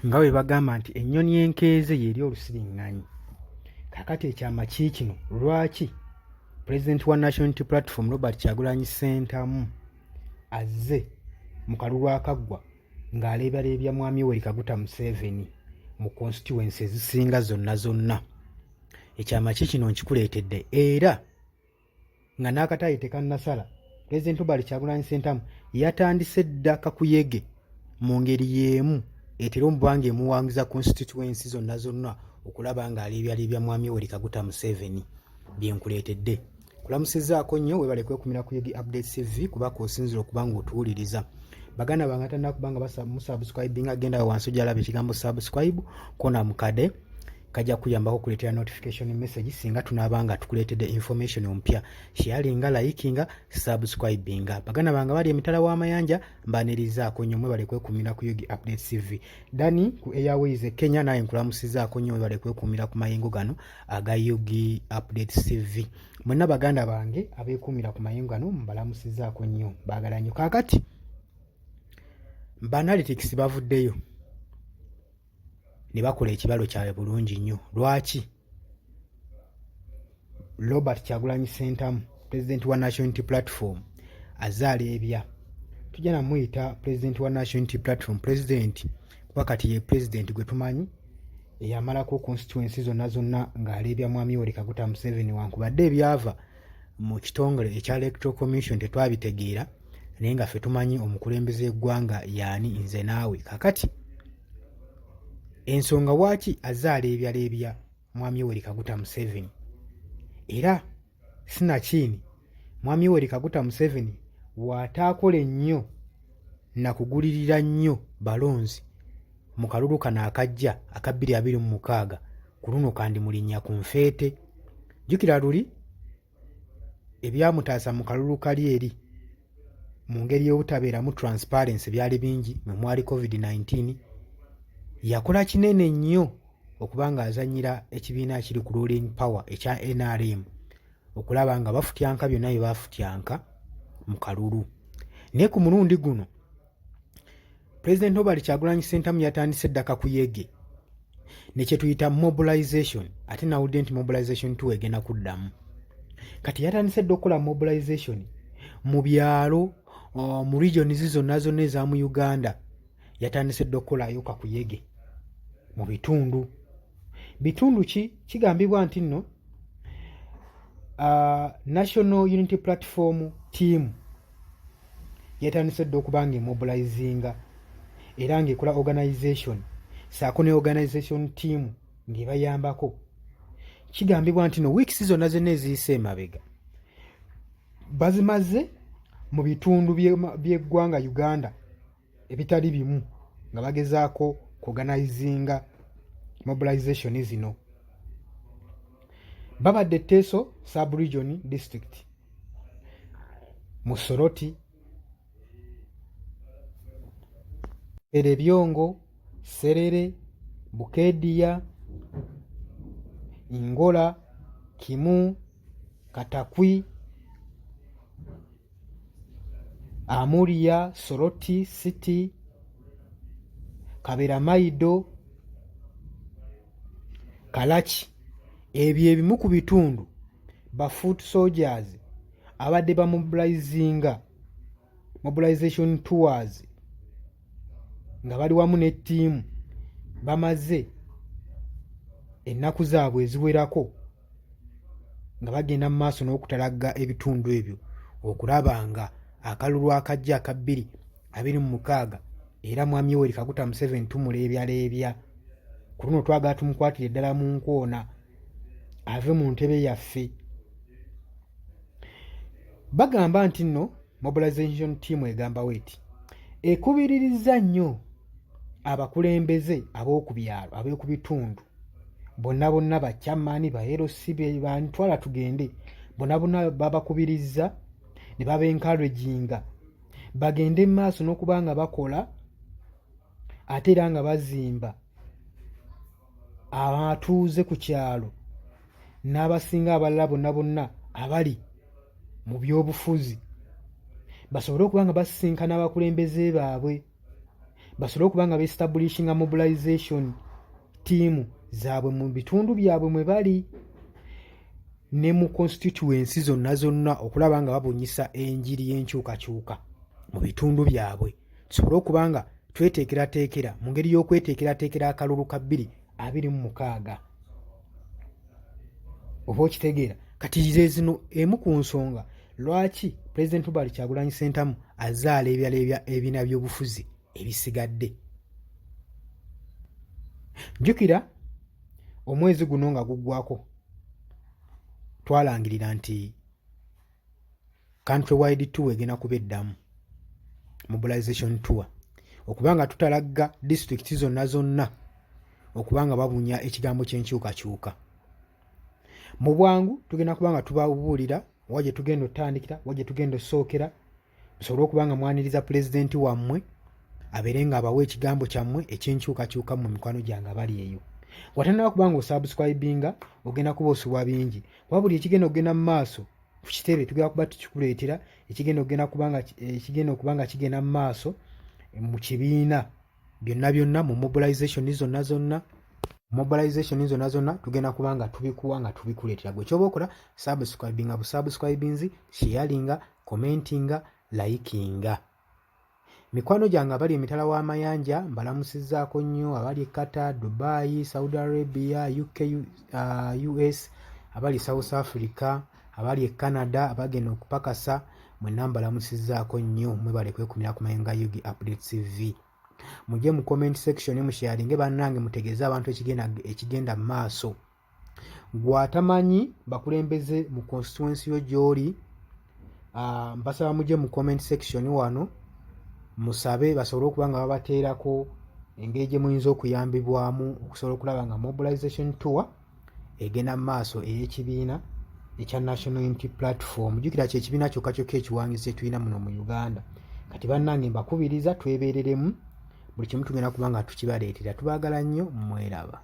nga bwe bagamba nti ennyoni enkeeze y'eri olusiringanyi. Kakati ekyama kiikino lwaki President wa National Unity Platform Robert Kyagulanyi Ssentamu azze mu kalulu akaggwa ng'aleebyalebya mwami we Kaguta Museveni mu constituencies ezisinga zonna. Ekyama kiikino nkikuleetedde era nga n'akataayi tekannasala. President Robert Kyagulanyi Ssentamu yatandise dda kakuyege mu ngeri y'emu etera omubanga emuwangiza constituencies zonna okulaba ng'aleebyalebya mwami we Kaguta Museveni. Byenkuleetedde kulamusizaako nnyo weebale kwekumira ku Yegi Updates TV kuba k'osinzira okuba ng'otuwuliriza. Baganda bange atandika kubanga musubscribinga agenda wansi gy'alaba ekigambo subscribe kona mukade kajja kuyambako okuleetera notification message singa tunaabanga tukuleetedde information ompya. Sharinga, likinga, subscribinga. Baganda bange bali emitala w'amayanja mbanirizaako nnyo mwebale kwekumira ku Yegi Updates TV. Dani ku Airways Kenya naye nkulamusizaako nnyo mwebale kwekumira ku mayengo gano aga Yegi Updates TV. Mwenna baganda bange abeekumira ku mayengo gano mbalamusizaako nnyo baagala nnyo. Kaakati Banalytics bavuddeyo ne bakola ekibalo kyabwe bulungi nnyo. Lwaki Robert Kyagulanyi Ssentamu President wa National Unity Platform azaleebya, tujja namuyita President wa National Unity Platform President kuba kati ye President gwe tumanyi eyamalako constituencies zonna ng'aleebya mwami we Kaguta Museveni wankubadde ebyava mu kitongole ekya Electoral Commission tetwabitegeera naye nga ffe tumanyi omukulembeze eggwanga yaani nze naawe. Kakati ensonga waaki azaleebyalebya mwami we Kaguta Museveni era sinakiini mwami we Kaguta Museveni waataakole nnyo nakugulirira nnyo balonzi mu kalulu kano akajja aka 2026 ku luno kandi mulinnya ku nfeete. Jjukira luli ebyamutaasa mu kalulu kali eri mu ngeri y'obutabeeramu transparency byali bingi mwe mwali COVID-19. Yakola kinene nnyo okuba ng'azannyira ekibiina ekiri ku ruling power ekya NRM okulaba nga bafutyanka byonna bye baafutyanka mu kalulu. Naye ku mulundi guno President Robert Kyagulanyi Ssentamu yatandise dda kakuyege ne kye tuyita mobilization, ate nawudde nti mobilization 2 egenda kuddamu. Kati yatandise dda okukola mobilization mu byalo mu regions zonna eza mu Uganda. Yatandise dda okukolayo kakuyege mu bitundu ki kigambibwa nti nno National Unity Platform team yatandise dda okuba ng'emobilizinga era ng'ekola organization saako ne organization team ng'ebayambako. Kigambibwa nti no weeks zonna eziyise emabega bazimaze mu bitundu by'eggwanga Uganda ebitali bimu nga bagezaako kuorganizinga mobilization zino. Babadde Teso sub-region district, Musoroti, Erebyongo, Serere, Bukedia, Ngola, Kimu, Katakwi, Amuria, Soroti City, Kabera Maido, Kalachi. Ebyo ebimu ku bitundu ba foot soldiers abadde ba mobilization tours nga bali wamu ne ttiimu bamaze ennaku zaabwe eziwerako nga bagenda mu maaso n'okutalagga ebitundu ebyo okulaba nga akalulu akajja aka 2026 era mwami we Kaguta Museveni tumuleebyalebya ku luno twagala tumukwatire ddala mu nkoona ave mu ntebe yaffe. Bagamba nti nno mobilization team egamba weti ekubiririza nnyo abakulembeze ab'oku byalo ab'oku bitundu bonna bakyamaani ba LC bantwala tugende bonna babakubiriza ne babencouraginga bagende mu maaso n'okuba nga bakola ate era nga bazimba abatuuze ku kyalo n'abasinga abalala bonna abali mu byobufuzi basobole okuba nga basisinkana abakulembeze baabwe basobole okuba nga beestablishinga mobilization team zaabwe mu bitundu byabwe mwe bali ne mu constituencies zonna okulaba nga babunyisa enjiri y'enkyukakyuka mu bitundu byabwe, tusobole okuba nga tweteekerateekera mu ngeri y'okweteekerateekera akalulu ka 2026. Oba okitegeera kati zino emu ku nsonga lwaki President Robert Kyagulanyi Ssentamu azze alebyalebya ebibiina by'obufuzi ebisigadde. Jjukira omwezi guno nga guggwako twalangirira nti countrywide tour egenda kuba eddamu, mobilization tour, okuba nga tutalagga disitulikiti zonna okuba nga babunya ekigambo ky'enkyukakyuka. Mu bwangu tugenda kuba nga tubabuulira wa gye tugenda otandikira, wa gye tugenda osookera, musobole okuba nga mwaniriza pulezidenti wammwe abeere nga abawa ekigambo kyammwe eky'enkyukakyuka mu mikwano gyange abali eyo. Watannaba kuba nga osubscribinga ogenda kuba osubwa bingi, kuba buli ekigenda okugenda mu maaso ku kitebe tugenda kuba tukikuleetera ekigenda okuba nga kigenda mu maaso mu kibiina byonna mu mobilization zonna tugenda kuba nga tubikuwa nga tubikuleetera. Gwe kyoba okola subscribinga busubscribinzi, sharinga, commentinga, likinga. Mikwano gyange abali emitala w'amayanja mbalamusizzaako nnyo, abali Qatar, Dubai, Saudi Arabia, UK, US, abali South Africa, abali Canada, abagenda okupakasa, mwenna mbalamusizzaako nnyo, mwebale kwekumira ku Mayenga Yugi Updates TV. Mujje mu comment section musharinge bannange mutegeeze abantu ekigenda mu maaso. Gwatamanyi bakulembeze mu constituency yo gy'oli, mbasaba mujje mu comment section wano musabe basobole okuba nga babateerako engeri gye muyinza okuyambibwamu okusobola okulaba nga mobilization tour egenda mu maaso ey'ekibiina ekya National Unity Platform. Jjukira kyekibiina kyokka ekiwangizi kye tulina muno mu Uganda. Kati bannange mbakubiriza twebeereremu, buli kimu tugenda kuba nga tukibaleetera. Tubaagala nnyo, mweraba.